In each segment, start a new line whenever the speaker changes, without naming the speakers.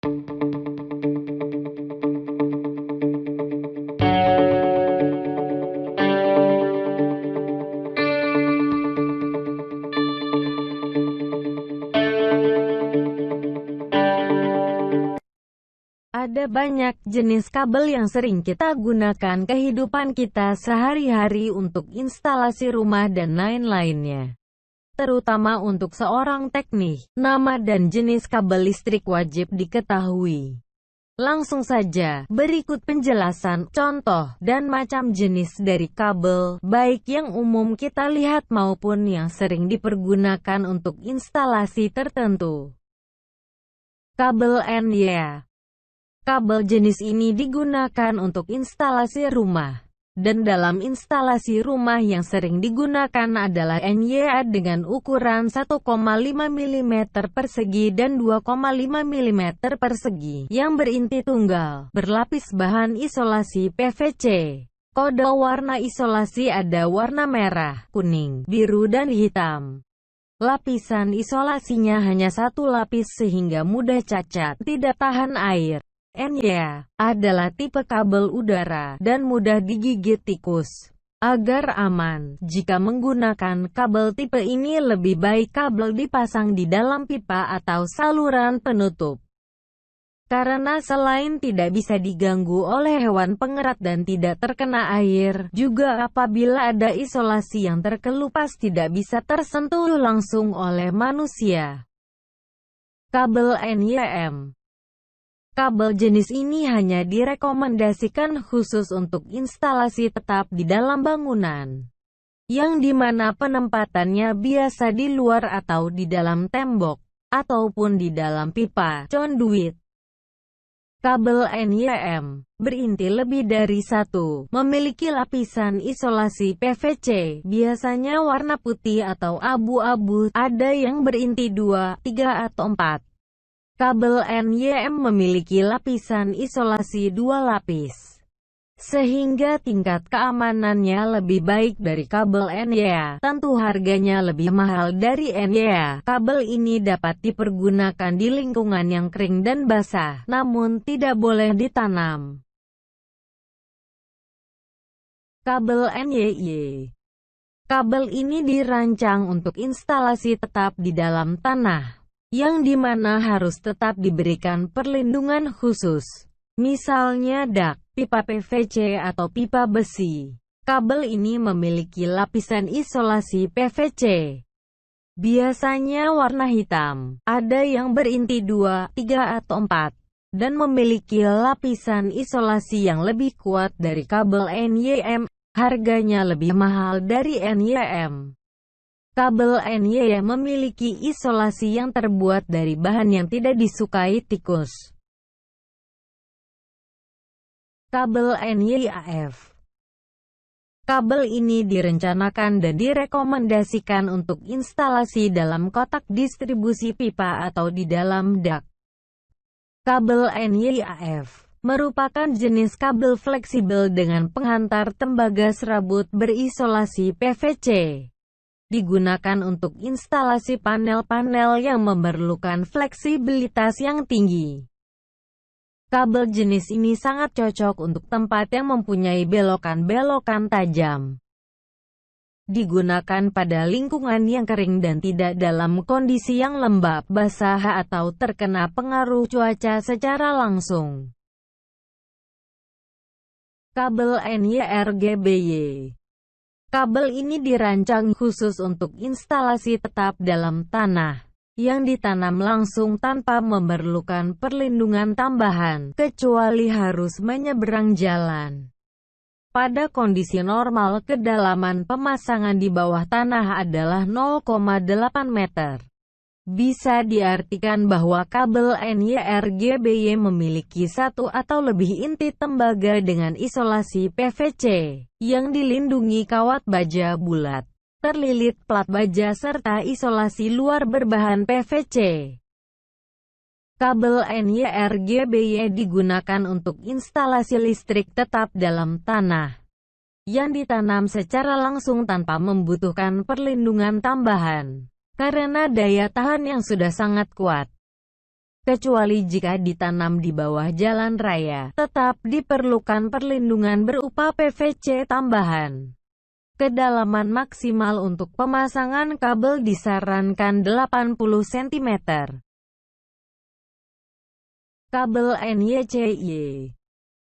Ada banyak jenis kabel yang sering kita gunakan kehidupan kita sehari-hari untuk instalasi rumah dan lain-lainnya. Terutama untuk seorang teknik, nama dan jenis kabel listrik wajib diketahui. Langsung saja, berikut penjelasan, contoh, dan macam jenis dari kabel, baik yang umum kita lihat maupun yang sering dipergunakan untuk instalasi tertentu. Kabel NY. Kabel jenis ini digunakan untuk instalasi rumah. Dan dalam instalasi rumah yang sering digunakan adalah NY dengan ukuran 1,5 mm persegi dan 2,5 mm persegi, yang berinti tunggal, berlapis bahan isolasi PVC. Kode warna isolasi ada warna merah, kuning, biru dan hitam. Lapisan isolasinya hanya satu lapis sehingga mudah cacat, tidak tahan air. NY adalah tipe kabel udara dan mudah digigit tikus. Agar aman, jika menggunakan kabel tipe ini lebih baik kabel dipasang di dalam pipa atau saluran penutup. Karena selain tidak bisa diganggu oleh hewan pengerat dan tidak terkena air, juga apabila ada isolasi yang terkelupas tidak bisa tersentuh langsung oleh manusia. Kabel NYM. Kabel jenis ini hanya direkomendasikan khusus untuk instalasi tetap di dalam bangunan, yang dimana penempatannya biasa di luar atau di dalam tembok, ataupun di dalam pipa conduit. Kabel NYM berinti lebih dari satu, memiliki lapisan isolasi PVC, biasanya warna putih atau abu-abu, ada yang berinti 2, 3 atau 4. Kabel NYM memiliki lapisan isolasi 2 lapis, sehingga tingkat keamanannya lebih baik dari kabel NY. Tentu harganya lebih mahal dari NY. Kabel ini dapat dipergunakan di lingkungan yang kering dan basah, namun tidak boleh ditanam. Kabel NYY. Kabel ini dirancang untuk instalasi tetap di dalam tanah, yang dimana harus tetap diberikan perlindungan khusus. Misalnya dak, pipa PVC atau pipa besi. Kabel ini memiliki lapisan isolasi PVC. Biasanya warna hitam, ada yang berinti 2, 3 atau 4. Dan memiliki lapisan isolasi yang lebih kuat dari kabel NYM. Harganya lebih mahal dari NYM. Kabel NY memiliki isolasi yang terbuat dari bahan yang tidak disukai tikus. Kabel NY-AF. Kabel ini direncanakan dan direkomendasikan untuk instalasi dalam kotak distribusi pipa atau di dalam dak. Kabel NY-AF merupakan jenis kabel fleksibel dengan penghantar tembaga serabut berisolasi PVC. Digunakan untuk instalasi panel-panel yang memerlukan fleksibilitas yang tinggi. Kabel jenis ini sangat cocok untuk tempat yang mempunyai belokan-belokan tajam. Digunakan pada lingkungan yang kering dan tidak dalam kondisi yang lembab, basah atau terkena pengaruh cuaca secara langsung. Kabel NY-RGBY. Kabel ini dirancang khusus untuk instalasi tetap dalam tanah, yang ditanam langsung tanpa memerlukan perlindungan tambahan, kecuali harus menyeberang jalan. Pada kondisi normal, kedalaman pemasangan di bawah tanah adalah 0,8 meter. Bisa diartikan bahwa kabel NY-RGBY memiliki satu atau lebih inti tembaga dengan isolasi PVC, yang dilindungi kawat baja bulat, terlilit plat baja serta isolasi luar berbahan PVC. Kabel NY-RGBY digunakan untuk instalasi listrik tetap dalam tanah, yang ditanam secara langsung tanpa membutuhkan perlindungan tambahan. Karena daya tahan yang sudah sangat kuat. kecuali jika ditanam di bawah jalan raya. Tetap diperlukan perlindungan berupa PVC tambahan. Kedalaman maksimal untuk pemasangan kabel disarankan 80 cm. Kabel NYCY.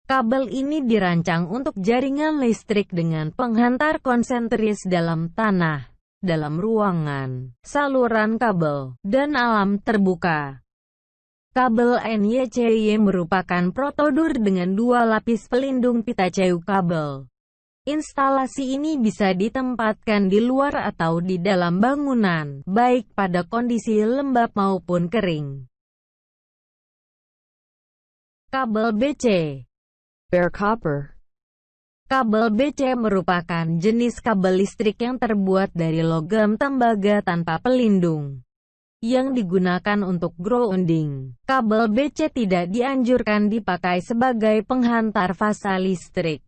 Kabel ini dirancang untuk jaringan listrik dengan penghantar konsentris dalam tanah, dalam ruangan, saluran kabel, dan alam terbuka. Kabel NYCY merupakan prosedur dengan dua lapis pelindung pita CU kabel. Instalasi ini bisa ditempatkan di luar atau di dalam bangunan, baik pada kondisi lembab maupun kering. Kabel BC. Bare copper. Kabel BC merupakan jenis kabel listrik yang terbuat dari logam tembaga tanpa pelindung, yang digunakan untuk grounding. Kabel BC tidak dianjurkan dipakai sebagai penghantar fasa listrik,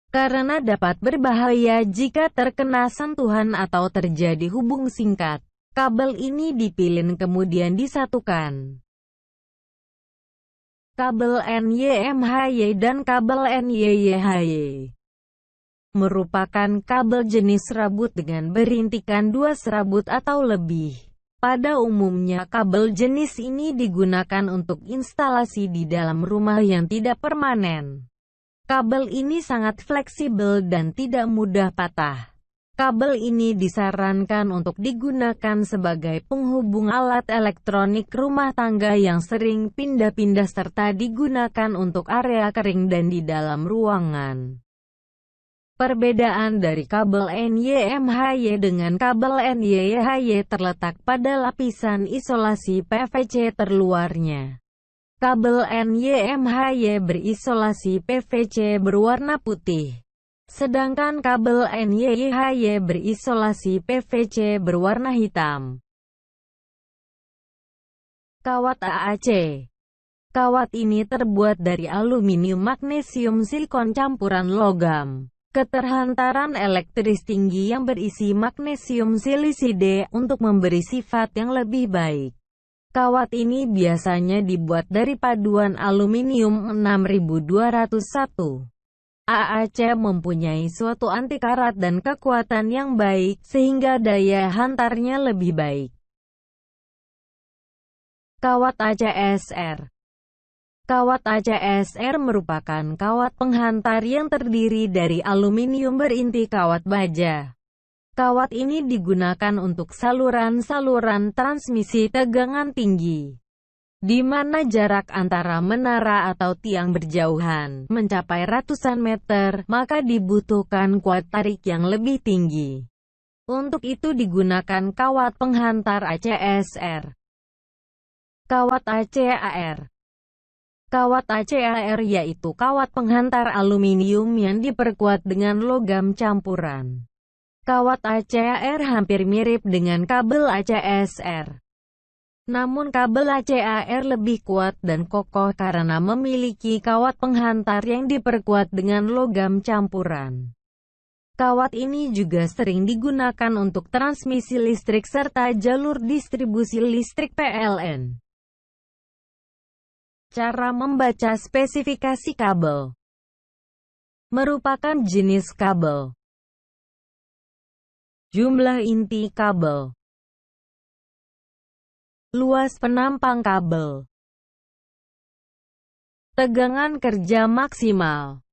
karena dapat berbahaya jika terkena sentuhan atau terjadi hubung singkat. Kabel ini dipilin kemudian disatukan. Kabel NYMHY dan kabel NYYHY merupakan kabel jenis serabut dengan berintikan dua serabut atau lebih. Pada umumnya kabel jenis ini digunakan untuk instalasi di dalam rumah yang tidak permanen. Kabel ini sangat fleksibel dan tidak mudah patah. Kabel ini disarankan untuk digunakan sebagai penghubung alat elektronik rumah tangga yang sering pindah-pindah serta digunakan untuk area kering dan di dalam ruangan. Perbedaan dari kabel NYMHY dengan kabel NYYHY terletak pada lapisan isolasi PVC terluarnya. Kabel NYMHY berisolasi PVC berwarna putih, sedangkan kabel NYYHY berisolasi PVC berwarna hitam. Kawat AAC. Kawat ini terbuat dari aluminium magnesium silikon campuran logam. Keterhantaran elektris tinggi yang berisi magnesium siliside untuk memberi sifat yang lebih baik. Kawat ini biasanya dibuat dari paduan aluminium 6201. AAC mempunyai suatu anti karat dan kekuatan yang baik, sehingga daya hantarnya lebih baik. Kawat ACSR. Kawat ACSR merupakan kawat penghantar yang terdiri dari aluminium berinti kawat baja. Kawat ini digunakan untuk saluran-saluran transmisi tegangan tinggi, di mana jarak antara menara atau tiang berjauhan mencapai ratusan meter, maka dibutuhkan kuat tarik yang lebih tinggi. Untuk itu digunakan kawat penghantar ACSR. Kawat ACAR. Kawat ACAR yaitu kawat penghantar aluminium yang diperkuat dengan logam campuran. Kawat ACAR hampir mirip dengan kabel ACSR. Namun kabel ACAR lebih kuat dan kokoh karena memiliki kawat penghantar yang diperkuat dengan logam campuran. Kawat ini juga sering digunakan untuk transmisi listrik serta jalur distribusi listrik PLN. Cara membaca spesifikasi kabel. Merupakan jenis kabel, jumlah inti kabel, luas penampang kabel, tegangan kerja maksimal.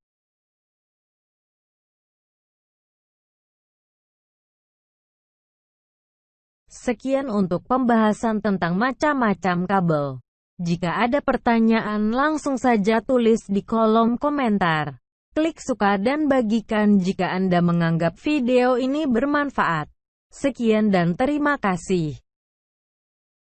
Sekian untuk pembahasan tentang macam-macam kabel. Jika ada pertanyaan langsung saja tulis di kolom komentar. Klik suka dan bagikan jika Anda menganggap video ini bermanfaat. Sekian dan terima kasih.